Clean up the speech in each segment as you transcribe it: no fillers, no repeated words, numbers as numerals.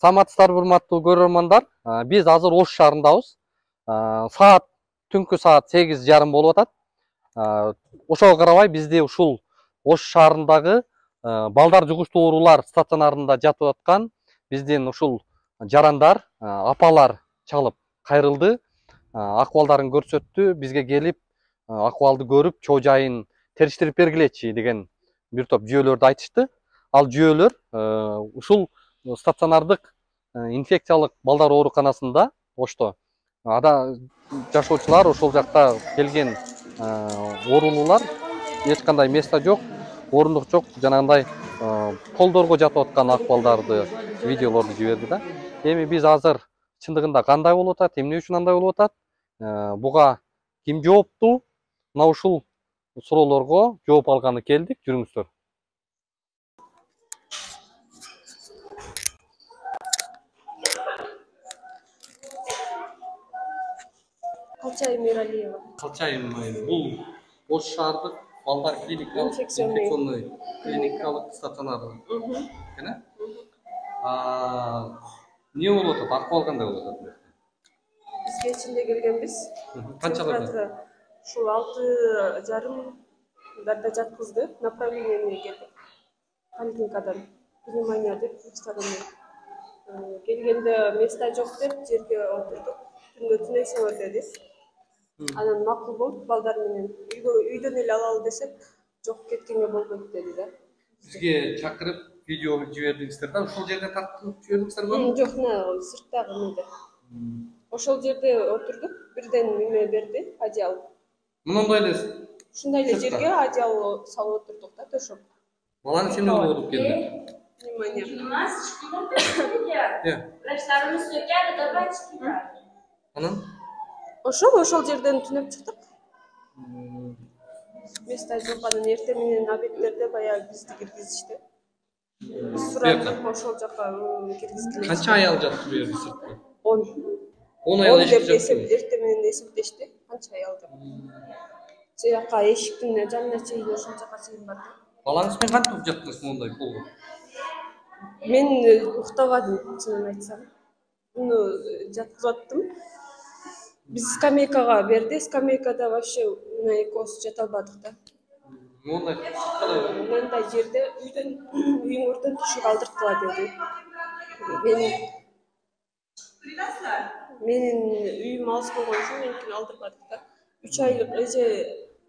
Саламатсыздар, урматтуу көрөрмандар. Биз азыр Ош шаарындабыз. Түнкү саат 8:30 болуп атат. Ошого карабай бизди ушул Ош шаарындагы балдар жугуштуу оорулар стационарында жатып аткан биздин ушул жарандар, апалар чалып кайрылды. Акыбалдарын көрсөттү, бизге келип акыбалды көрүп, чоо жайын териштирип бергилечи деген бир топ жүйөлөрдү айтышты. Ал жүйөлөр ушул стационардык инфекциялык балдар ооруканасында Ошто жашоочулар, ошол жакта келген оорулуулар эч кандай место жок, орундук жок, жанагындай полдорго жатып аткан акыбалдарды, видеолорду жиберди да. Эми биз азыр чындыгында кандай болуп атат, эмне үчүн андай болуп атат, буга ким жооптуу, мына ушул суроолорго жооп алганы келдик. Жүрүңүздөр. Калчаева Миралиева. Калчаева, бул Ош шаардык балдар инфекционный клиникалык стационары. Эмне болуп атат? Акыбал кандай болуп атат? Биз кечинде келгенбиз. Канчаларда? Ушул 6:30 жаткызды. Направлениене келдик. Поликлиникадан пневмония деп выставление. Келгенде место жок деп жерге отурдук. Түндө түнөйсөңөр деди. Анан макул болуп, балдар менен үйдөн эле алалы десек, жок кеткенге болбойт деди да. Бизге чакырып, видео жибердиңиздер да, ошол жерде тартып жибердиңиздерби? Жок, сырттагы неде. Ошол жерде отурдук, бирден неме берди, одеял. Мындай эле. Ушундай эле жерге одеял салып отурдук да, төшөп. Балаңыз эмне болуп келди? Пневмония. Врачтарымыз сөкеді, давайте кидать. Анан? Ошол жерден түнөп чыктык. Место жок, анан эртең менен обедтерде баягы бизди киргизишти. Биз сурадык, ошол жака киргизгиле. Канча аял жатты бу жерде сыртта? 10. 10 аял деп эртең менен эсептешти. Канча аял деп. Жака эшиктин жанына чейин ошол жака чейин барды. Балаңыз менен кантип жаттыңыз мондай полго? Мен уктабадым, чынын айтсам. Муну жаткызаттым. Биз скамейкага берди, скамейкада вообще экөөбүз жата албадык да. Мындай жерде үйүңөрдөн түшүп алдырткыла деди. Менин үйүм алыс болгон үчүн меникин алдырбадык да. 3 айлык эже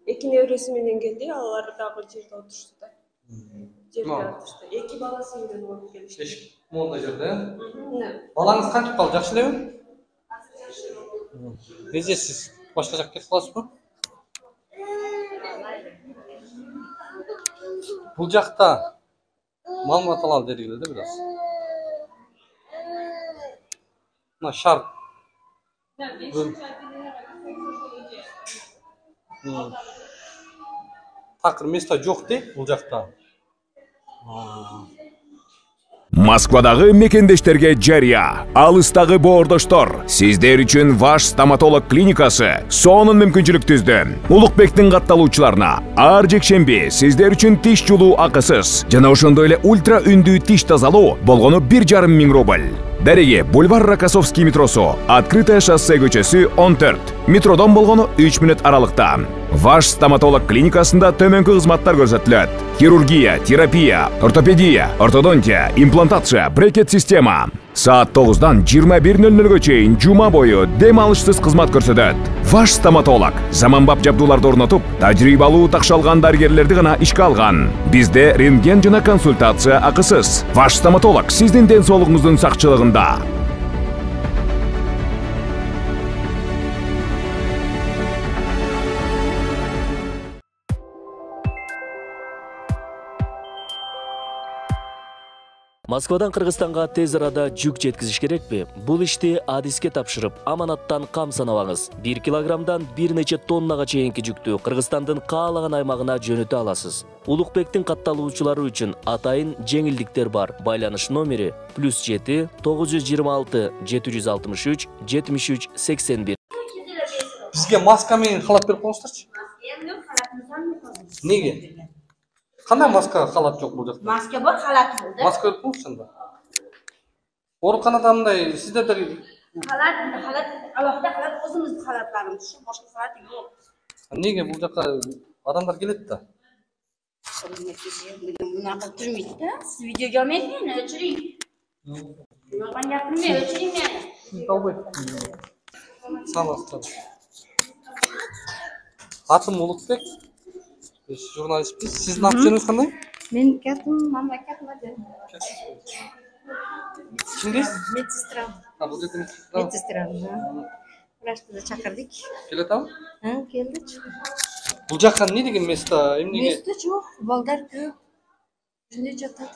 2 небереси менен келди, алар дагы жерде отурушты да. Жерде отурушты. 2 баласы менен болуп келишти. Мондай жерде? Балаңыз кантип калды, жакшы элеби? Неже сиз башка жакка кетип каласызбы? Бул жакта маалымат алалы дедик эле да бир аз. Мына шар. Такыр место жок дейт бул жакта. Москвадагы мекендештерге жарыя, алыстагы боордоштор, сиздер үчүн Ваш стоматолог клиникасы сонун мүмкүнчүлүк түздү. Улукбектин катталуучуларына ар жекшемби сиздер үчүн тиш жулуу акысыз жана ошондой эле ультра үндүү тиш тазалоо болгону 1,5 миң рубль. Дареги бульвар Рокоссовский метросу, Открытое шоссе көчөсү 14. Метродон болгону 3 мүнөт аралыкта. Ваш стоматолог клиникасында төмөнкү кызматтар көрсөтүлөт. Хирургия, терапия, ортопедия, ортодонтия, имплантация, брекет система. Саат 9-дан 21:00-гө чейин жума бою дем алышсыз кызмат көрсөтөт. Ваш стоматолог заманбап жабдууларды орнотуп, тажрыйбалуу такшалган дарыгерлерди гана ишке алган. Бизде рентген жана консультация акысыз. Ваш стоматолог сиздин ден соолугуңуздун сакчылыгында. Москвадан Кыргызстанга тез арада жүк жеткизиш керекпи? Бул ишти адиске тапшырып, аманаттан кам санабаңыз. 1 килограммдан бир нече тоннага чейинки жүктү Кыргызстандын каалаган аймагына жөнөтө аласыз. Улукбектин катталуучулары үчүн атайын жеңилдиктер бар. Байланыш номери +7 926 763 73 81. Бизге маска менен халат берип коюңуздарчы. Неге? Кандай маска халат жок бул жакта? Маска бар, халат бар да. Маска берип коюңузчу анда. Ооруканада мындай сиздерде Halat, alohida halat o'zimizni halatlarimiz shu, boshqa halat yo'q. неге бул жака адамдар келет да? Bunaqa turmaydi-da. Siz videoga olmaysiz meni, o'chiring. Bunaqa gapirmang, o'chiring meni. Саламатсыздар. Атым Улукбек. Biz jurnalistpiz. Sizin aktörünüz qanday? Meniki atim mamlakat model. Kimdesiz? Medsestra. Ha, bu dedi Medsestra. Vrachni chaqirdik. Keletami? Ha, keldi. Bul jaqqa ne degan место? Эмнеге? Место yo'q, balдар ko'p. Shunday jotadi.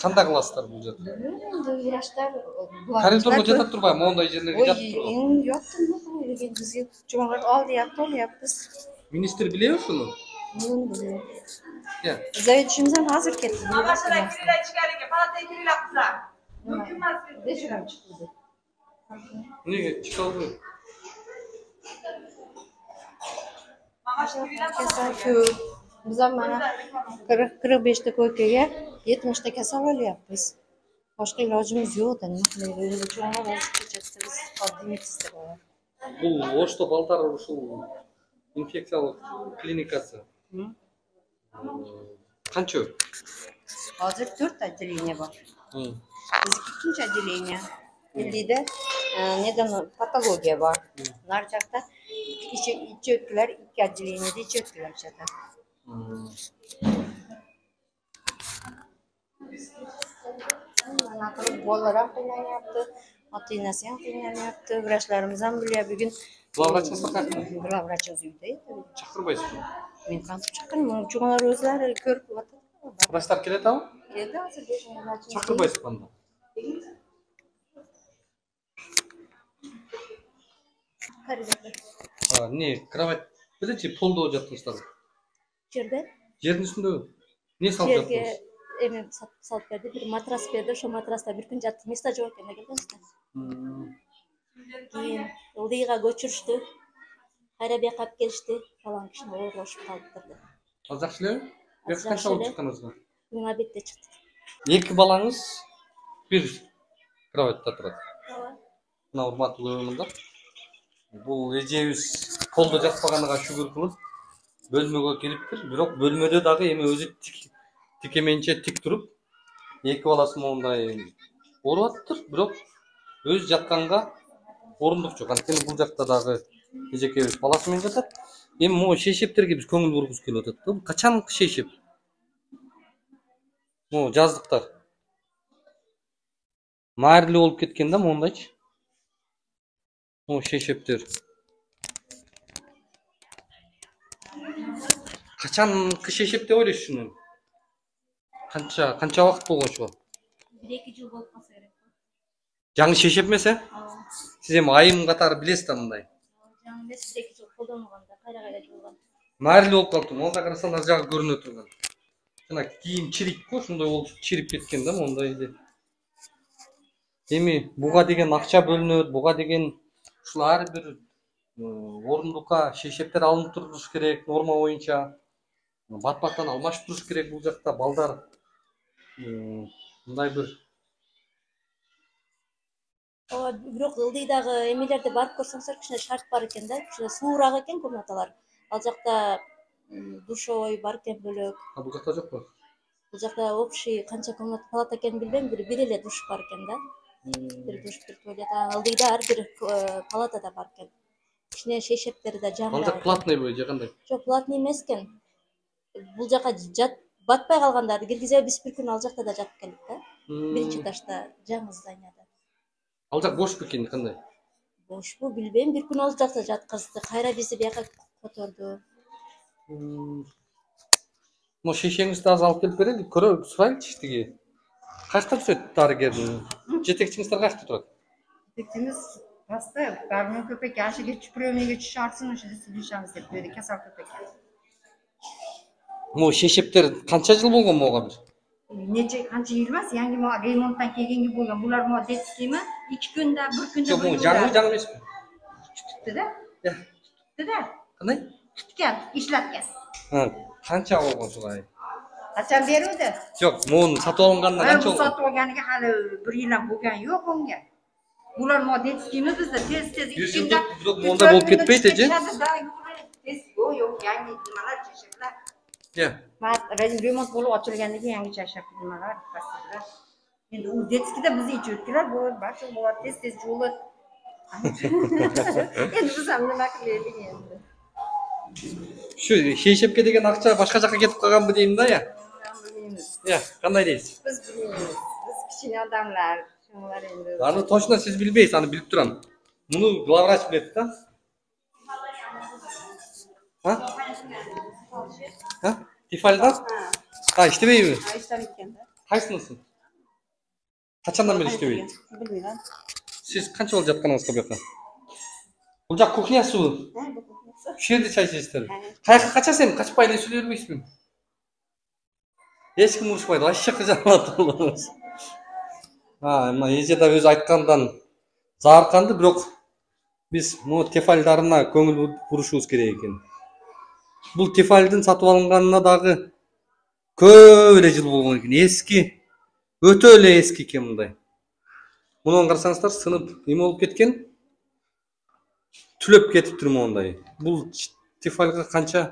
Qanday qilasizlar bu yerda? Endi vrachlar Koridorda jotib turmaymi? Monday yerlarga jotib turadi. Endi yo'qmi? Bizga jo'nlar olyapti, olyapmiz. Ministr biliyor şunu? Ya. Zaydishimiz ham hozir ketdi. Mamaşlara kiriler çıkarırken palataya kiriler kızlar. Mümkünmez bir Beşirim chiqdi. Nega chiqoldi? Mamaşlara kiriler Kasal ko'p. Biz ham mana 40-45 ta ko'ykaga 70 ta kasal olyapmiz. Boshqa ilojimiz yo'q-da, nima qilaylik? Jo'nlar o'zib ketadi. Biz oddiy medsestra bor. Бұл Ошто балдар ушул инфекциялык клиникасы. Канча? Hozir 4 отделение bor. Bizniki ikkinchi отделение. Bildida nedam patologiya bor. Nar joqda ichi o'tkilar 2 отделениеda ichi o'tkilar yotadi. Mana qilib bolalar ham qiynanyapti, ota-onasi ham qiynanyapti, vrachlarimiz ham bilyapti. Bugun Главврачыңыз қайда? Главврач o'z uyda edi. Chaqirmaysizmi? Men qancha chaqirdim, cho'g'lar o'zlari ko'rib o'tadi. Vrachlar keladimi? Endi hozir vrachimiz Chaqirmaysiz banda. Ne, kravat bilechi polda o'jatdingizlar. Yerda Yerning ustida ne solib yerga yotdingiz? emin solib berdi, bir matras berdi, o'sha matrasda bir kun yotdik, место yo'q ekan kelganimizda. Keyin Ildiga ko'chirishdi. Qayra bu yoqqa olib kelishdi, falon kishini o'g'irlashib qoldirdi. Hozir yaxshilarmi? Bu yoqqa qancha olib chiqqaningizmi? Bugun obedda chiqdik. Екі балаңыз bir kravatda turadi. Мына урматтуу көрөрмандар. Бул эжебиз полдо жатпаганына шүгүр кылып бөлмөгө кириптир. Бирок бөлмөдө дагы эми өзү тикеменче тик туруп, эки баласы мондай ооруп атыптыр. Бирок өз жатканга орундук жок. Анткени бул жакта дагы эжекебиз баласы менен жатат. Эми могу шейшептерге биз көңүл бургубуз келип атат. Бул качанкы шейшеп? Могу жаздыктар. Маарилүү болуп кеткен да мондайчы. Могу шейшептер. Качанкы шейшеп деп ойлойсуз шуну? Канча убакыт болгончу? 1-2 жыл болуп калса керек. Жаңы шейшеп эмесе? Сиз эми айым катары билесиз да мындай. Жаңы эмес, 1-2 жыл колдонмаганда кайра жуулган. Маарилүү болуп калыптыр. Монда карасаң ар жагы көрүнө турган. Жана кийим чирик го, ошондой болуп чирип кеткен да мондай эле. Эми буга деген акча бөлүнөт, буга деген ушул ар бир орундукка шейшептер алынып туруш керек норма боюнча. Бат-баттан алмашып туруш керек бул жакта балдар. Мындай бир Бирок Ылдыйдагы эмелерди барып көрсөңүздөр кичине шарт бар экен да, кичине суураак экен комнаталар. Ал жакта душовой бар экен бөлөк. бул жакта жокпу? Бул жакта общий канча комната палата экенин билбейм, бир эле душ бар экен да. Бир душ, бир туалет. Ылдыйда ар бир палатада бар экен. Кичине шейшептери да Ал жамырак. жак платный бой же кандай? Жок, платный эмес экен. Бул жака батпай калгандарды киргизебиз, биз бир күн ал жакта да жатып келдик да. Биринчи этажда, жаңы зданияда. Ал жак бош бекен кандай? Бошпу билбейм, бир күн ал жакта жаткызды. Кайра бизди бияка которду. Mo şişenizi de az alıp gelip verelim. Körü sorayınçı tigi. Kaçta düşüyor darıgerdi? Jetekçiniz kaçta turadi? Jetekçimiz rastda barmon köpek yashiga priyomiga tusharsin, o'shada silishamiz deb dedi, kasal köpek. Mo şişepter qancha yil bo'lgan moga bir? Necha qancha yil emas, yangi remontdan kelganga bo'lgan. Bular mo detskiymi? 2 kunda, 1 kunda Yo'q, bu yangi emasmi? Tutdi-da. Ya. Tutdi-da. Qanday? Tutgan, ishlatgan. Ha, qancha bo'lgan shulay? Qachon beruvdi? Yo'q, men sotib olgandan Bu qancha oldu? sotib olganiga hali 1 yil ham bo'lgan yo'q unga. Bular modetskiymi bizda tez-tez 100 yillik biroq monda bo'lib ketmaydi, ji? Yo'q, yangi nimalar chashaklar. Ya. Remont bo'lib ochilgandan keyin yangi chashak nimalar, pastlar. Endi u detskida bizni ichirdilar, bu barcha bular tez-tez juvilib. Endi biz ham nima qilaylik endi? Shu sheyshepga degan aqcha boshqa yoqqa ketib qolganmi deyimda ya. Bilmaymiz. Ya, qanday deysiz? Biz bilmaymiz. Biz kichkina odamlar, shunlar endi. Ani to'shna siz bilmaysiz, ani bilib turaman. Buni glavvrach biladi-da. Ha? Ha? Tifaldan? Ha, ishtamaymi? Ishtamayotganda. Qaysinisi? Qachondan beri ishtamaydi? Bilmayman. Siz qancha bo'lib yotganingiz bu yoqqa? Bu joq kuxnyasi bu. Ha, bu qo'ysa. Shu yerda choy ichasizlar. Qayoqqa qachasiz? Qachib payda shu yurmaysizmi? Hech kim urishmaydi. Vashcha qijalat bo'lamiz. Ha, mana ejeda o'zi aytgandan zarqandi, biroq biz bu tefallarına ko'ngil burishimiz kerak ekan. Bu tefaldan sotib olinganına dagı ko'p ele yil bo'lgan ekan. Eski, o'ta ele eski ekan bunday. Buni qarasanızlar sınıp nima bo'lib ketgan? Tülöp ketib turma onday. Bu tefalga qancha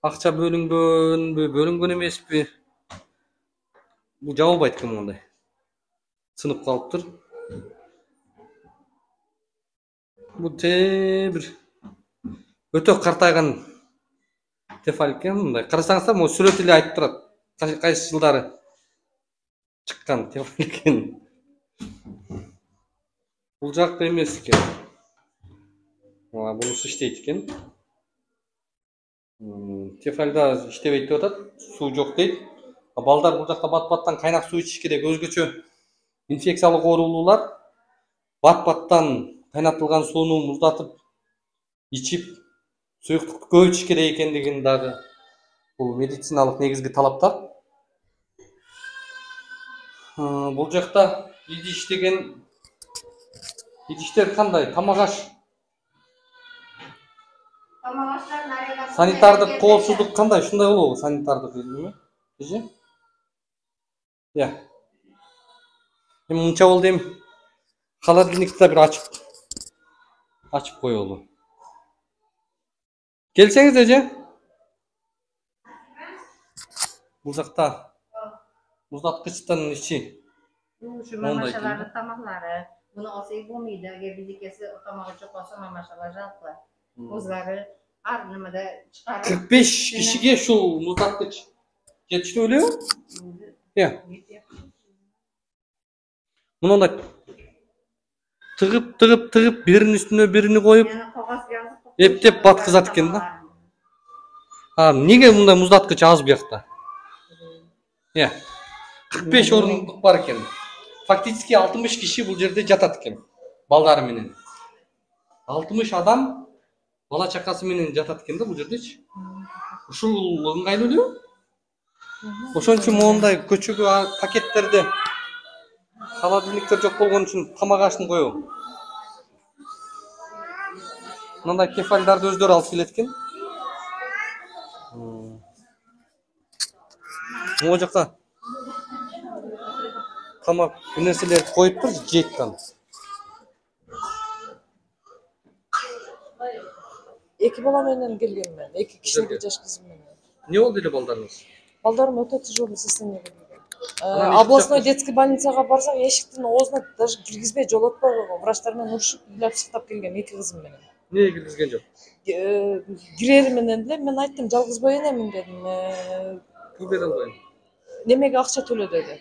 aqcha bölüngen emaspi? Bu javob aytgan onday. Sınıp kalıptır. Bu bir öte qartaygan tefal ekan bunday. Qarasanızlar bu suretiyle aytib turadi. Qaysi yıldары chiqqan tefal ekan. Bu жақта емес ekan. Bunisi işteydi ekan. Tefalda iştebeydi деп атат, су жоқ дейді. Балдар бұл жақта бат-баттан қайнақ су içiş керек. Өзгөчө инфекциялық оорулуулар бат-баттан қайнатылған суны мұздатып içip сұйықтықты көп içiş керек екендігін дағы бұл медициналық негізгі талаптар. Бұл жақта идиш деген идиштер қандай? Тамағаш. Санитардық қауіпсіздік қандай? Шундай болу санитардық елдіме? Кеже? Я. Мұнша ол дейм, холодильникті бір açıp koyuyordu. Gelseniz Ece. Uzakta. Uzatqıçtan içi. Şu mamaşaların tamaqları. Bunu olsaydı bo'lmaydi. Agar bizikasi tamog'i çok olsa mamaşalar jalqlar. O'zlari har nimada chiqarib 45 kişiga şu muzlatqich yetishdi o'ylay. Ya. Bunu da tığıp birinin üstüne birini koyup eптеп батқызат ekan da. Ha, nega bunday muzlatqich az bu yoqda? Ya. 45 o'rindiq бар ekan. Фактически 60 kişi bu жерде жатат ekan. Балдары менен. 60 адам бала чакасы менен жатат ekan да bu жердечи. Ушул ыңгайлуу эле. Ошон үчүн мондай көчөгө пакеттерде холодильниктер жок болгон үчүн тамак ашын коюп. Мындай кефальдарды өздөрү алып келет экен. Могу жакка тамак нерселерди коюптур, жейткан. Эки бала менен келгенмин, эки кичинекей жаш кызым менен. Не болду эле балдарыңыз? Балдарым өтө тяжелый состояние келген. Областной детский больницага барсак, эшиктин оозуна даже киргизбей жолотпой койгон. Врачтар менен урушуп, ыйлап сыктап келген эки кызым менен. Эмнеге киргизген жок? Кирери менен эле мен айттым, жалгыз бой энемин дедим. Пул бере албайм. Немеге акча төлө деди.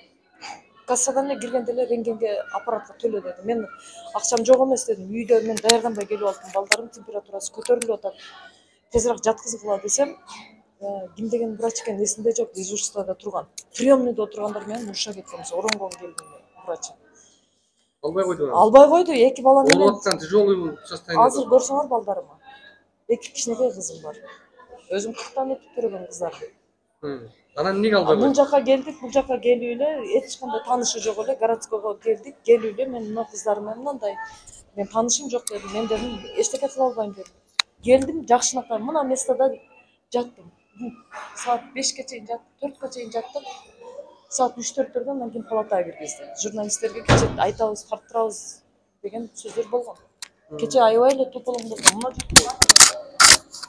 Кассадан эле киргенде эле рентгенге аппаратка төлө деди. Мен акчам жок эмес дедим. Үйдө мен даярданбай келип алдым. Балдарым температурасы көтөрүлүп атат. Тезирээк жаткызгыла десем, ким деген врач экен эсинде жок, дежурствода турган. Приемныйда отургандар менен уруша кеткен. Оронгон келди врач. Албай койду. Албай койду, эки бала менен. Олоттан тяжелый состояние. Азыр көрсөңөр балдарыма. Эки кичинекей кызым бар. Өзүм 40тан өтүп жүргөн кыздар. Анан эмнеге албай койду? Бул жака келдик, бул жака келип эле эч кандай таанышы жок эле, городскойго келдик, келип эле мен мына кыздарым менен мындай. Мен таанышым жок дедим, мен дедим, эчтеке кыла албайм дедим. Келдим, жакшынакай мына местода жаттым. saat 5'e чейин жаттык, 4'e чейин жаттык. Saat 3-4'ten андан кийин палатага киргизди. Журналисттерге кече айтабыз, тарттырабыз деген сөздөр болгон. Кече аябай эле тополоң болгон. Мына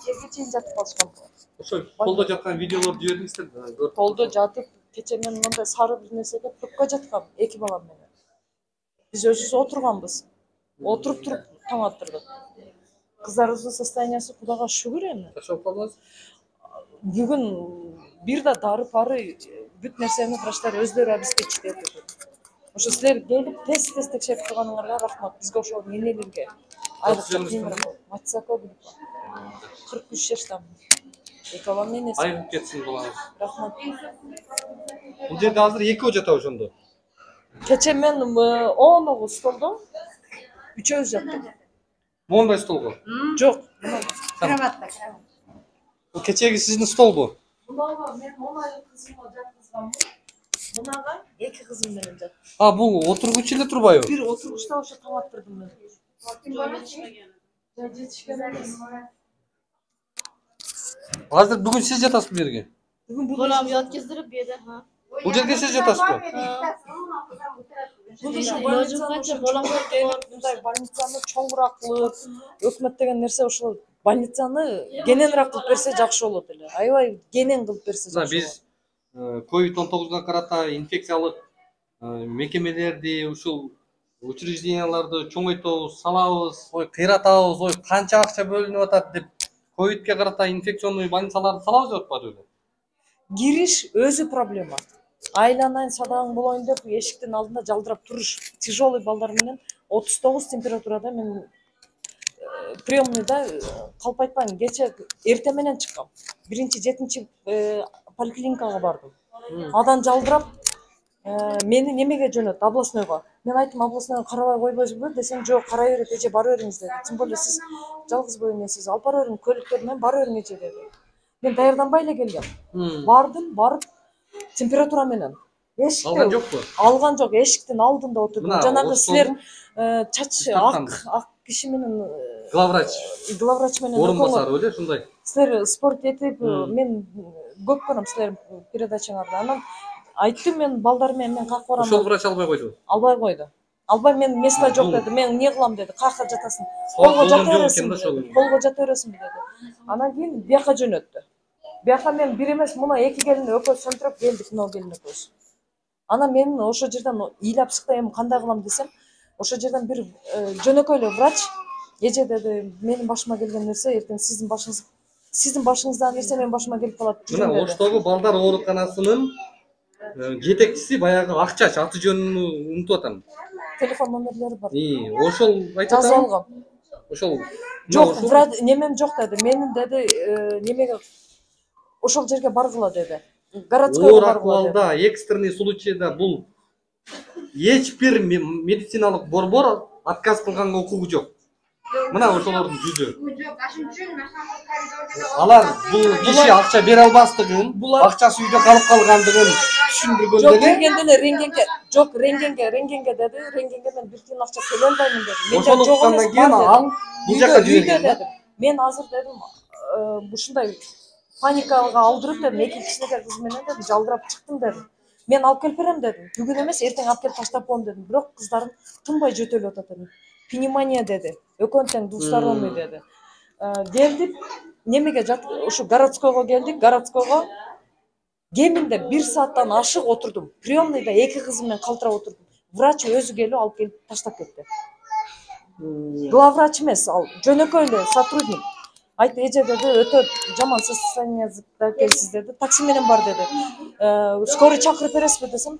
жерге чейин жатып калышкан. Ошо полдо жаткан видеолорду жибердиңиздер да. Полдо жатып, кече мен мындай сары бир нерсеге топко жаткам, 2 балам менен. Биз өзүбүз отурганбыз. Отуруп туруп таң аттырдык. Кыздарыбыздын состояниясы Кудайга шүгүр эми. Жашап калдыңыз? Бүгүн бир да дары-пары бүт нерсени врачтар өздөрү обеспечить этти. Ошо силер келип тез текшерип турганыңарга рахмат. Бизге ошол энелерге Матсако 43 жаштамын. 2 балам менен. Айрылып кетсин балаңыз. Рахмат. Бул жерде азыр экөө жатабы ошондо? Кече мен 10 столдо 3-өбүз жаттык. Мондай столго? Жок. Кроватта. Бул кечеги сиздин столбу? Мунага мен 10 айлык кызымга жаткызганмын. Мунага 2 кызым менен жаттым. А, бул отургуч эле турбайбы? Бир отургучта ошо таң аттырдым мен. Жетишкен эмес. Азыр бүгүн сиз жатасызбы бу жерге? Бүгүн бул Балам яткыздырып беді. Бул жерге сиз жатасызбы? Бул ошо больницаны чоңураак кылып, өкмөт деген нерсе ошол больницаны кененирээк кылып берсе жакшы болот эле. Аябай кенен кылып берсе жакшы болот. Биз COVID-19 карата инфекциялык мекемелерди, ушул учрежденияларды чоңойтобуз, салабыз, кыйратабыз, канча акча бөлүнүп атат деп ковидке карата инфекционный больницаларды салабыз деп атпады беле? Кириш өзү проблема. Айланайын садагың болоюн деп эшиктин алдында жалдырап туруш. Тяжелый балдар менен 39 температурада мен приемныйда калп айтпайм, кече эрте менен чыккам. 1-7 поликлиникага бардым. Адан жалдырап мени немеге жөнөттү, областнойго. Мен айттым, областнойго карабай койбойсузбу десем, жок, карай берет, эже бара бериңиз деди. Тем более сиз жалгыз бойуңесиз, алып бара бериң, көлүктөр менен бара бериң эже деди. Мен даярданбай эле келгем. Бардым, барып температура менен. Алган жокпу? Алган жок, эшиктин алдында отурдум. Жанагы силер чачы ак киши менен главврач менен орун басары беле ушундай. Силер спорт этип, мен көп көрөм силер передачаңарды. Анан айттым, мен балдар менен мен как барам. Ошол врач албай койду. Албай койду. Албай, мен место жок деди. Мен эмне кылам деди. Кака жатасың? Колго жата бересиң. Колго жата бересиң деди. Анан кийин бияка жөнөттү. Бияка мен бир эмес, муна 2 келин экөө сөндүрүп келдик, мына келин экөөбүз. Анан мен ошо жерден ыйлап чыкты, эми кандай кылам десем, ошо жерден бир жөнөкөй эле врач эже деди, менин башыма келген нерсе эртең сиздин башыңыздагы нерсе менин башыма келип калат. Мына Оштогу балдар ооруканасынын жетекчиси баягы Акчач, аты жөнүн унутуп атам. Телефон номерлери бар. Ошол айтат. Жазып алгам. Ошол жок, немем жок деди. Менин деди, немеге ошол жерге баргыла деди. Городскойго баргыла деди. Акыбалда, экстренный случайда бул эч бир медициналык борбор отказ кылганга укугу жок. Мына ошолордун жүзү. Алар бул киши акча бере албастыгын, акчасы үйдө калып калгандыгын түшүндүргөндө эле. Жок, келгенде эле рентгенге, жок, рентгенге деди. Рентгенге мен 1 тиын акча төлөй албаймын деди. Менде жок эмес, кийин ал бул жака жиберген. Мен азыр дедим, ушундай паникага алдырып дедим, 2 кичинекей кыз менен дедим, жалдырап чыктым дедим. Мен алып келип берем дедим. Бүгүн эмес, эртең алып келип таштап коем дедим. Бирок кыздарым тынбай жөтөлүп атат дедим. Пневмония деди. Экөө тең двусторонний деди. Келдик, немеге жат, ушу городскойго келдик. Городскойго кеминде 1 сааттан ашык отурдум. Приемныйда 2 кызым менен калтырап отурдум. Врач өзү келип алып келип таштап кетти. Главврач эмес, ал жөнөкөй эле сотрудник. Айтты, эже деди, өтө жаман состояниеда экенсиз деди. Такси менен бар деди. Скорый чакырып бересизби десем,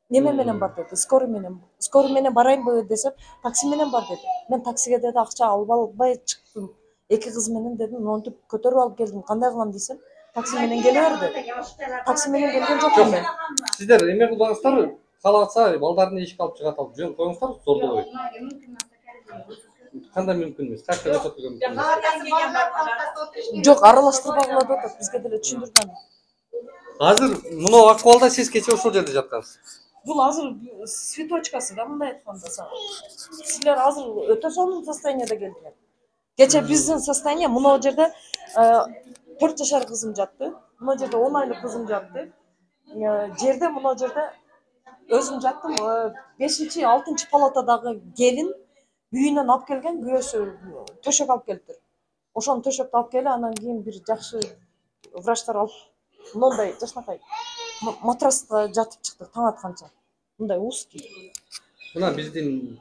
неме менен бар деди. Скорый менен барайынбы десем, такси менен бар деди. Мен таксиге деди акча албай чыктым. 2 кыз менен дедим, монтип көтөрүп алып келдим. Кандай кылам десем, такси менен келе бер деди. Такси менен келген жокмун мен. Сиздер эме кылбаңыздар, кааласа балдарды эшикке алып чыгат алып жөн коюңуздар, зордобой. Кандай мүмкүн эмес? Качка жасап жүргөн мүмкүн эмес? Жок, аралаштырбагыла деп атат, бизге деле түшүндүрдүм. Азыр мына акыбалда сиз кече ошол жерде жаткансыз. Бул азыр цветочкасы да, мындай айтканда сага. Силер азыр өтө сонун состояниеда келдиңер. Кече биздин состояние мына жерде 4 жашар кызым жатты. Мына жерде 10 айлык кызым жатты. Жерде мына жерде өзүм жаттым. 5-6 палатадагы келин үйүнөн алып келген күйөөсү төшөк алып келиптир. Ошону төшөктү алып келип, анан кийин бир жакшы врачтар алып мындай жашнакай матраста жатып чыктык таң атканча. Мындай узкий. Мына биздин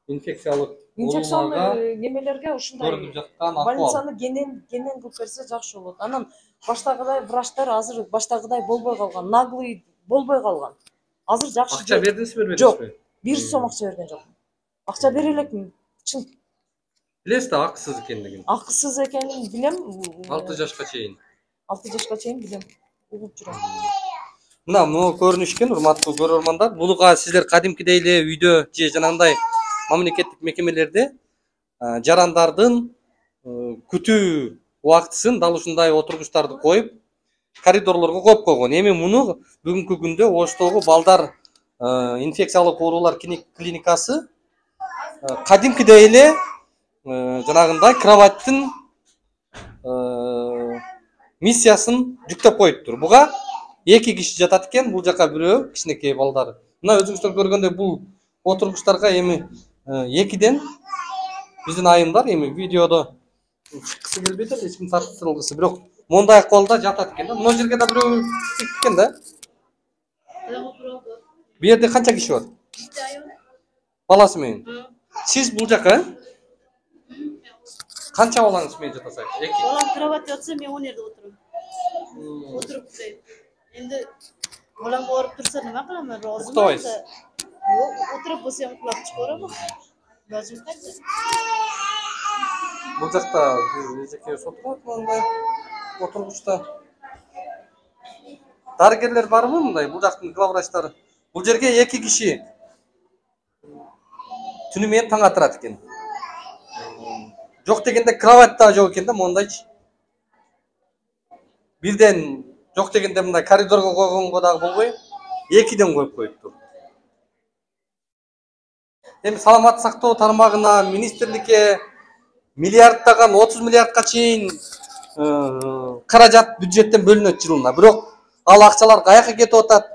инфекциялык немелерге ушундай көрүнүп жаткан акыбал. Больницаны кенен кылып берсе жакшы болот. Анан баштагыдай врачтар азыр баштагыдай болбой калган, наглый болбой калган. Азыр жакшы. Акча бердиңизби, бербедиңизби? Жок. 1 сом акча берген жокмун. Акча бере элекмин. Чын. Билесиз да акысыз экендигин. Акысыз экенин билем. 6 жашка чейин. 6 жашка чейин билем. Угуп жүрөм. Мына могу көрүнүшкөн урматтуу көрөрмандар, буга сиздер кадимкидей эле үйдө же жанагындай мамлекеттик мекемелерде жарандардын күтүү убактысын дал ушундай отургучтарды коюп, коридорлорго коюп койгон. Эми муну бүгүнкү күндө Оштогу балдар инфекциялык оорулар клиникасы кадимкидей эле жанагындай кроваттын миссиясын жүктөп коюптур. Буга 2 киши жатат экен, бул жака бирөө кичинекей балдар. Мына өзүңүздөр көргөндөй бул отургучтарга эми 2ден биздин айымдар эми видеодо чыккысы келбейт эле, эч ким тартылгысы, бирок мондай акыбалда жатат экен да. Мына жерге да бирөө чыкты экен да. Бу жерде канча киши бар? Баласы менен. Сиз бул жака канча балаңыз менен жатасыз? 2. Балам кроватьта отса, мен он жерде отурам. Отуруп дейм. Endi bolam borib tursa nima qilaman, roziman. Uxtaysiz? Yo'q, o'tirib bo'lsa ham uxlab chiqaverman. Ilojim qancha? Бул жакта эжеке отурат, мындай отургучта. Дарыгерлер барбы мындай? Бул жактын главврачтары. Бул жерге 2 киши түнү менен таң атырат экен. Жок дегенде кровать да жок экен да, мондайчы. Бирден жок дегенде мындай коридорго койгонго дагы болбой, 2ден коюп коюптур. Эми саламаттык сактоо тармагына, министрликке миллиарддаган 30 миллиардка чейин каражат бюджеттен бөлүнөт жылына. Бирок ал акчалар каяка кетип атат?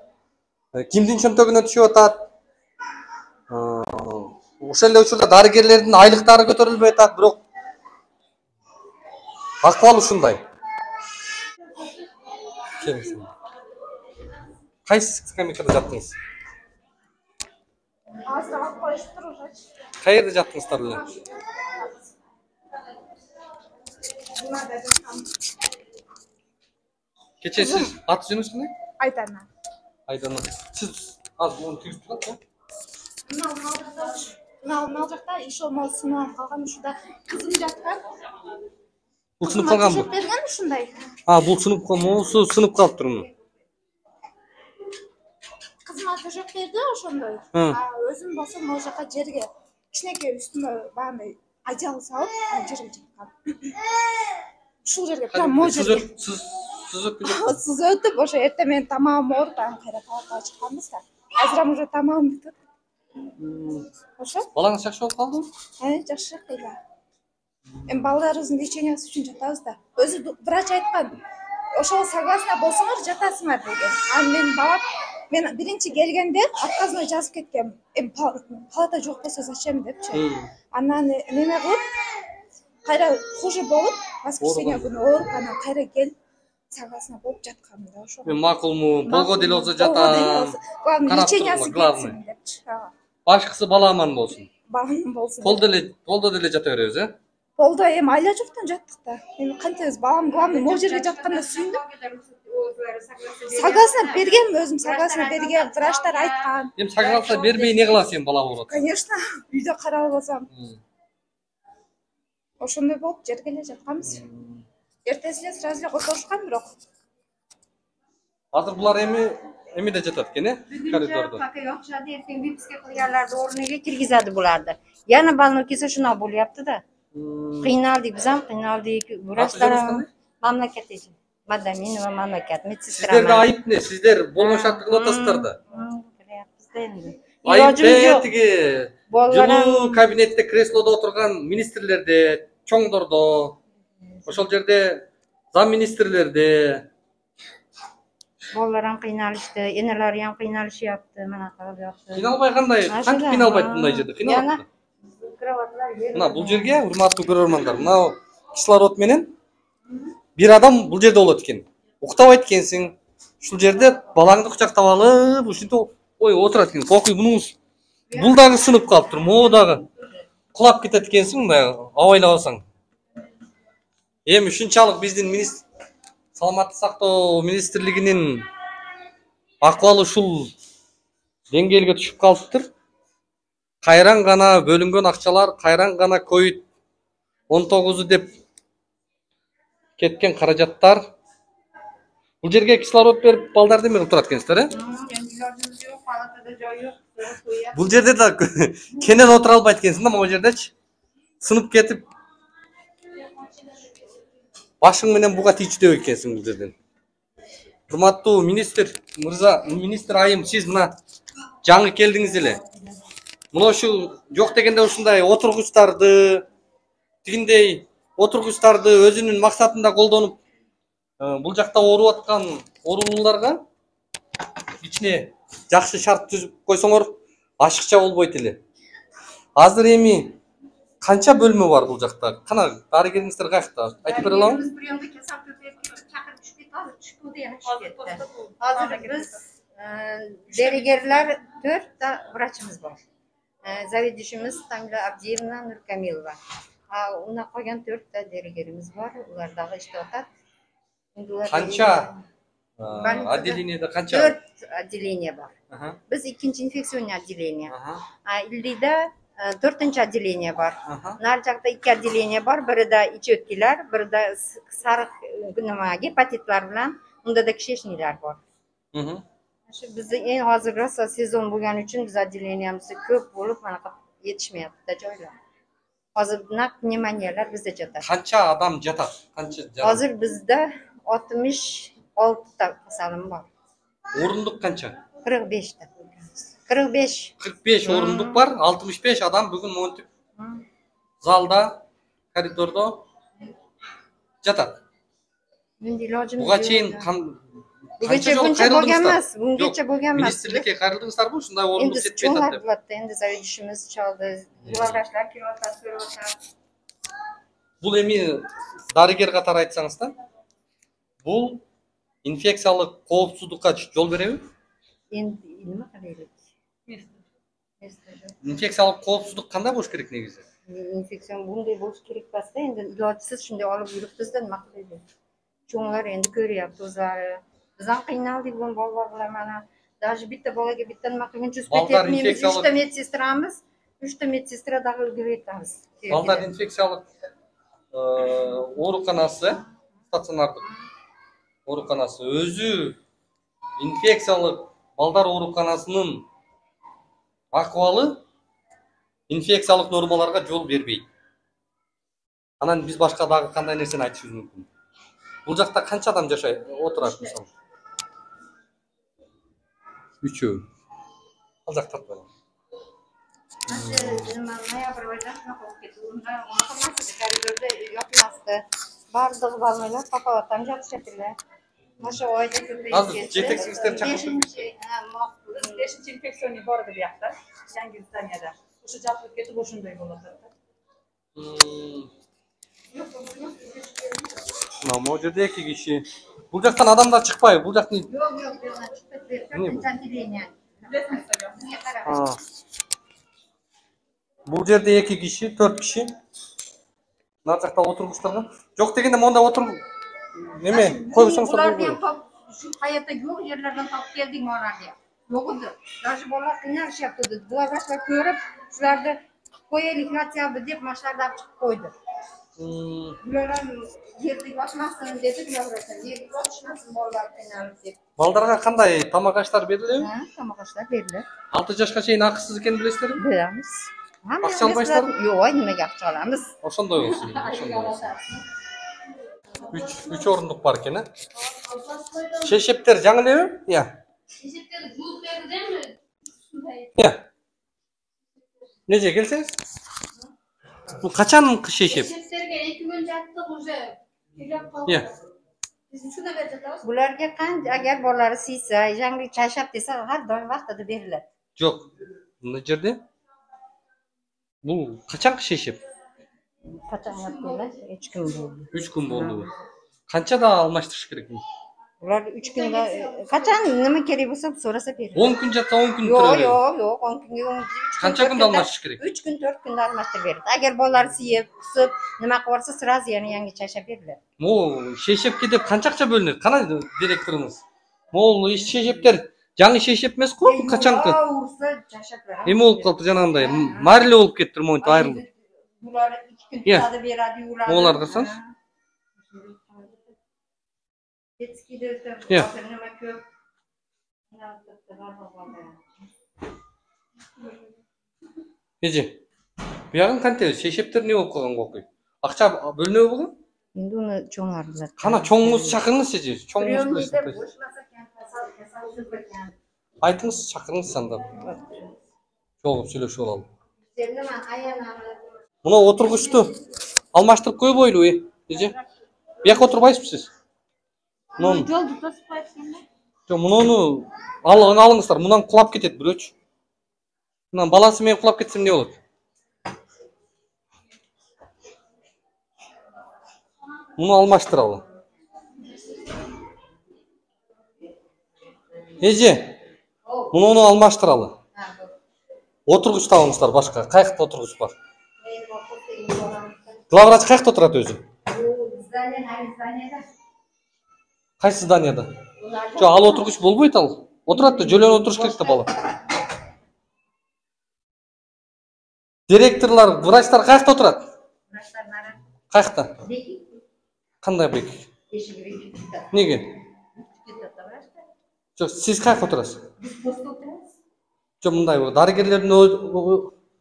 Кимдин чөнтөгүнө түшүп атат? Ошол эле учурда дарыгерлердин айлыктары көтөрүлбөй атат, бирок акыбал ушундай. Кайсы скамейкада жаттыңыз? Азыр алып коюштур ушачы. Каерде жаттыңыздар эле? Мынада жатам. Кече сиз аты жөнүңүз кандай? Айдана. Айдана. Сиз азыр муну тигиз турат, Мал жакта ишо мал сынап калган, ушуда кызым жаткан. бул сынып калганбы? Төшөп берген ушундай. Бул сынып калмосу, сынып калыптырмы? Кызыма төшөп берди ошондой. Өзүм болсо могу жака жерге кичинекей үстүмө багындай ажал салып, жерге жаткан. Ушул жерге прям могу жерге. Сиз өтүп, ошо эртең менен тамагым ооруп, анан кайра палатага чыкканбыз да. Азыр уже тамагым бүтүп. Ошо? Балаңыз жакшы болуп калдыбы? Жакшы кыйла. Эми балдарыбыздын лечениясы үчүн жатабыз да. Өзү врач айткан. Ошого согласна болсоңор жатасыңар деген. Анан менин балам мен биринчи келгенде отказной жазып кеткем. Эми палата жок болсо зачем депчи. Анан неме кылып, кайра хуже болуп, воскресенье күнү ооруп, анан кайра келип согласна болуп жаткам да ошо. Мен макулму, болго деле болсо жатам. Главное лечениясы кетсин депчи. Башкысы бала аман болсун. Балам болсун. Колдо деле жата беребиз, Болду, эми айла жоктон жаттык да. Эми кантебиз, балам главный могу жерге жатканда сүйүндүм. Согласна бергем, өзүм согласна бергем, врачтар айткан. Эми согласна бербей не кыласың, бала ооруп атса? Конечно, үйдө карап алсам. Ошондой болуп жерге эле жатканбыз. Эртеси эле сразу эле которушкан бирок. Азыр булар эми да жатат экен, коридордо. Пока окшады, эртең выписка кылганларды орнуга киргизadi буларды. Яна балны кесе шуна болуяпты да. Кыйналдык, биз ham кыйналдык. Врачтар мамлекет эчи. Мадаминова мамлекет медсестра. Сиздерде айып эмне? Сиздер болгон шарттыгын атасыздар да. Билебиз да энди. Айып тиги жылуу кабинетте креслодо отурган министрлерде, чоңдордо, ошол жерде Zam ministrlerde. Балалар ham qiynalishdi, enalari ham qiynalishyapti, mana qilib yotdi. Qiynalбай qanday? Qancha qiynalбайт bunday жерде? Qiynalат. Мына бул жерге, урматтуу көрөрмандар, мына кислород менен бир адам бул жерде болот экен. Уктабайт экенсиң. Ушул жерде балаңды кучактап алып, ушинтип отурат экен. Окуй бунуңуз. Бул дагы сынып калыптыр, могу дагы кулап кетет экенсиң, мындай абайлап алсаң. Эми ушунчалык биздин саламаттык сактоо министрлигинин акыбалы ушул деңгээлге түшүп калыптыр. Кайран гана бөлүнгөн акчалар, кайран гана COVID-19 деп кеткен каражаттар. Бул жерге кислород берип балдарды эме кылып турат экенсиздер, э? Бул жерде да кенен отура албайт экенсиң да, могу жердечи. Сынып кетип башың менен буга тийчүдөк экенсиң бул жерден. Урматтуу министр айым, сиз мына жаңы келдиңиз эле. Мына ушу жок дегенде ушундай отургучтарды, тигиндей отургучтарды өзүнүн максатында колдонуп, бул жакта ооруп аткан оорулууларга ичине жакшы шарт түзүп койсоңор ашыкча болбойт эле. Азыр эми канча бөлмө бар бул жакта? Кана дарыгериңиздер каякта? Айтып бере алабы? Азыр биз дәрігерлер 4 врачымыз бар. Заведующimiz Тамила Абдиевна Нуркамилова. Уна койган 4 дәрігерimiz бар. Улар дагы иштеп атат. Канча отделениеде канча? 4 отделение бар. Биз 2-нчи инфекционный отделение. Илдиде 4-нчи отделение бар. Нар жакта 2 отделение бар. Бирде ичөткилер, бирде сарык гепатитлар менен, мында да кишечнийлер бар. Bizi en hazır rasa sezon bo'lgani uchun biz отделениямыз ko'p bo'lib, mana yetishmayapti joylar. Hozir bunaqa pnevmoniyalar bizda jotadi. Qancha odam jotadi? Qancha? Hozir bizda 66 ta kasalim bor. O'rindiq qancha? 45 ta. 45 o'rindiq var, 65 adam bugun montib zalda, koridorda jotadi. Buga cheyin Bungacha bo'lgan emas, bungacha bo'lgan emas. Ministerlikka qayrildiңizlarmi? Shunday o'rindiq ketmayapti deb. Endi заведующimiz chaldi, vrachlar kelyapti, so'rayapti. Бул эми дарыгер катары айтсаңыз да, бул инфекциялык коопсуздукка жол береби? Endi nima qilaylik? Инфекциялык коопсуздук кандай болуш керек негизи? Infeksiyon bunday bo'lish kerak emasda, endi ilojsiz shunday olib yuribmiz-da, nima qilaylik? Cho'nglar endi ko'ryapti o'zlari. Biz ham qiynaldik bu bolalar bilan mana. Даже bitta bolaga bitta nima qilguncha uspetmaymiz. 3 ta medsestramiz, 3 ta medsestra dag'i ulgurayapmiz. Балдар инфекциялык ооруканасы, стационардык ооруканасы өзү инфекциялык балдар ооруканасынын акыбалы инфекциялык нормаларга жол бербейт. Анан биз башка дагы кандай нерсени айтышыбыз мүмкүн? Бул жакта канча адам жашайт, отурат мисалы? 3. Ал жакта турат. Ноябрь айында болуп кетти. Коридордо yotmasdi. Бардыгы балалар папалаттан жатышат эле. Ошо ойда Азыр жетекчиликтер чакыртып. 5-нчи инфекционный бар деп жакта, жаңы зданияда. Ошо жапылып кетип ошондой болот да. Могу жерде 2 киши. Бул жактан адамдар чыкпайбы? Бул жактын Жок, отделение. Бул жерде 2 киши, 4 киши. Нар жакта отургучтарга. Жок дегенде монда отуруп неме койсоңуздар болбойт. Şu hayatta yok yerlerden tapıp geldik mi oraya? Yoktu. Даже bolalar qiynalishapti dedi. Bular boshqa ko'rib, shularni qo'yaylik ratsionga deb mashlardan chiqib qo'ydi. Bular yerda yotmasin dedi, bular yerda yotishmasin bolalar qiynalib deb. Балдарга кандай тамак аштар берилеби? Тамак аштар берилет. 6 жашка чейин акысыз экенин билесиздерби? Bilamiz. Акча албайсыздарбы? Yo'q, nimaga акча olamiz? Ошондой болсун. 3 орындык бар экен, э? Шешептер жаңы элеби? Иә. Шешептер жуып бердимби? Иә. Неже келсеңиз? Бул качан шешеп? Шешептерге 2 күн жаттык уже. Иә. Bularga agar bolalari siysa, жаңғылык чайшап desa, har doim vaqtida beriladi. Жоқ, мына жерде бұл қачанғы шешіп? Qachon yapdinglar? 3 kun bo'ldi. 3 kun bo'ldi bu. Qanchada almashtirish kerak bu? Ular 3 kunda qachon nima kerak bo'lsa so'rasa beradi. 10 kun jatsa 10 kun Yo'q, turaveradi. yo'q, 10 kunga 10 kun. Qancha kunda almashtirish kerak? 3 kun, 4 kunda almashtirib beradi. Agar bolalar siyib, qusib, nima qilib yuborsa, sразу yana yangi chayshab beriladi. Mo шешепке деп қанша ақша бөлінеді? Қана директорыңыз. Мол шешептер жаңы шешеп емес қой, қашанғы? Ursa chayshaplar. Nima bo'lib qoldi жаңағындай? Marli bo'lib ketdi, mo'ynti ayrildi. Bular 2 kun Иә. turadi, beradi, yuvadi. Mo'lar qilsangiz? Детскийде Иә. nima ko'p. Еже. Бұяғын қантай шешептер не болып қалған қоқи? Ақша бөлінеу болған? Endi uni cho'ng'ardilar. Qana cho'ng'ingiz chaqirыңыз еже. Cho'ng'ingiz Приемникda bilasiz. bo'shmasa ekan, kasal ekan. Айтыңыз, шақырыңыз санда. Жолығып сөйлесіп аlalım. Sen nima ayanani Мұны отырғышты алмаштырып қойып ойлы, еже. Бұяққа отырбайсыз сіз? Мұны jolda to'sib qo'yibsizmi? жоқ, мұны алыңыздар. Мұнан құлап кетеді біреуч. Мұнан баласы мен құлап кетсем не болады? Мұны алмаштыралы. Еже, мұны алмаштыралы. Отырғыш табыңыздар башқа. Қайықта отырғыш бар. Главврач қайықта отырады өзі? Қайсы зданияда? Жоқ, ал отырғыш болбойт ал. Отырады, жөлен отырыш керек та бала. Директорлар, врачтар қайықта отырады? Қайықта? Қандай бек? Неге? Жоқ, сіз қайықта отырасыз? Жоқ, мындай дарыгерлердің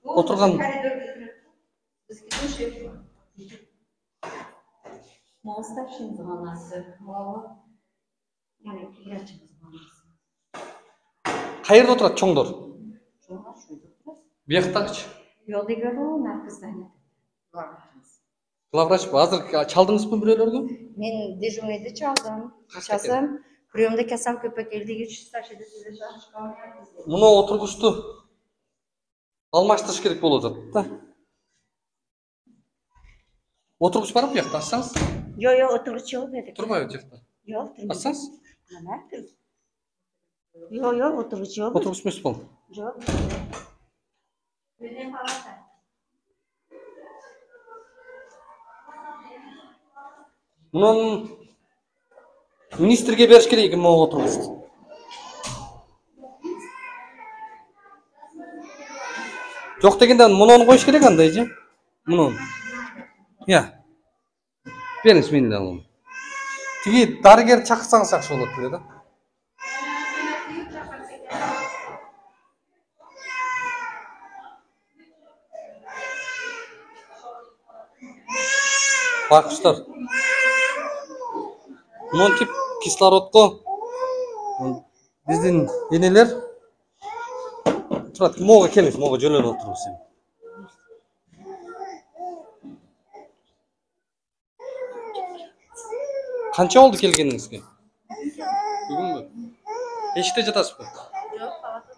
отырған Старший звонасы. Yani ilaçımız var. қайерде отырады чоңдор? Бұяқтағыш. Yolda görüyorum, narkozdan. Главврач ба? Азыр чалдыңыз ба біреулерге? Men dejurныйды çaldım. Çasım, приемда kasal köpek eldiği 3 taşıdı size çalışkan. Мұны отырғышты алмаштырыш керек болып жатыр да. Отырғыш бар ма бұяқта? Ашсаңыз? Yo, oturuş yok dedik. Тұрмай өтекті. Yok, durmuyor. Ашсаңыз? Yo, oturuş yok. Отырғыш емес бұл. Yok. Benim palata. Мұнын министрге беріш керек екен мұны отырғышты. Жоқ дегенде мұнын қойыш керек андай же? Мұнын. Иә. Беріңіз мен де аламын. Теге дарыгер шақырсаңыз жақсы болады деді. Бақыштар. Мұнын тип кислородқа біздің енелер тұрады. Моға келіңіз, моға жөлен отырыңыз сен. Қанша oldu келгеніңізге? Бүгін бе? Ешікте жатасыз ба? Жоқ, палата.